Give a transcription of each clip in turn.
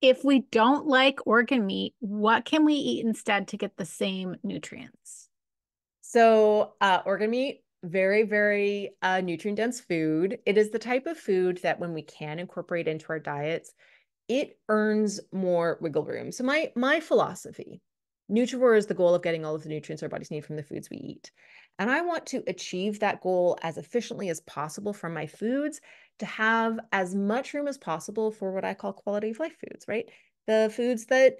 If we don't like organ meat, what can we eat instead to get the same nutrients? So, organ meat, very, very nutrient dense food. It is the type of food that when we can incorporate into our diets, it earns more wiggle room. So my philosophy, nutrivore is the goal of getting all of the nutrients our bodies need from the foods we eat. And I want to achieve that goal as efficiently as possible from my foods to have as much room as possible for what I call quality of life foods, right? The foods that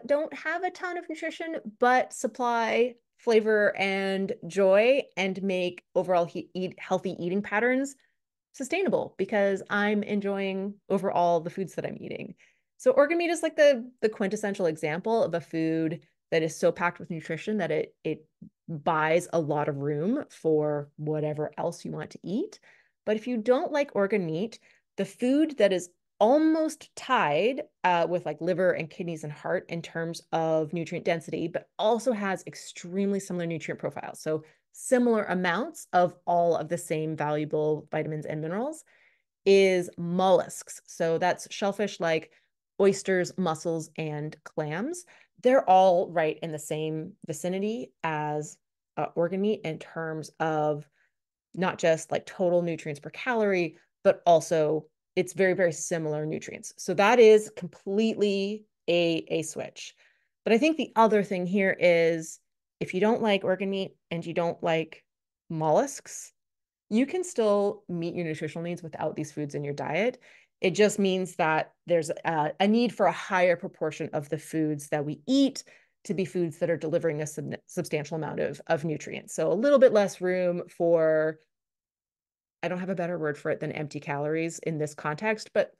don't have a ton of nutrition, but supply flavor and joy and make overall healthy eating patterns sustainable because I'm enjoying overall the foods that I'm eating. So organ meat is like the quintessential example of a food that is so packed with nutrition that it buys a lot of room for whatever else you want to eat. But if you don't like organ meat, the food that is almost tied with like liver and kidneys and heart in terms of nutrient density, but also has extremely similar nutrient profiles. So similar amounts of all of the same valuable vitamins and minerals is mollusks. So that's shellfish like oysters, mussels, and clams. They're all right in the same vicinity as organ meat in terms of not just like total nutrients per calorie, but also it's very, very similar nutrients. So that is completely a switch. But I think the other thing here is if you don't like organ meat and you don't like mollusks, you can still meet your nutritional needs without these foods in your diet. It just means that there's a need for a higher proportion of the foods that we eat to be foods that are delivering a substantial amount of nutrients. So a little bit less room for, I don't have a better word for it than empty calories in this context, but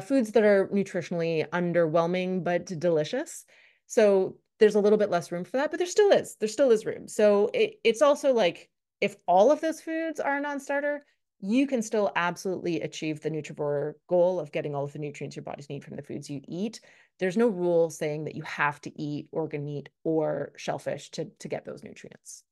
foods that are nutritionally underwhelming but delicious. So there's a little bit less room for that, but there still is room. So it's also like if all of those foods are a non-starter, you can still absolutely achieve the nutrivore goal of getting all of the nutrients your bodies need from the foods you eat. There's no rule saying that you have to eat organ meat or shellfish to get those nutrients.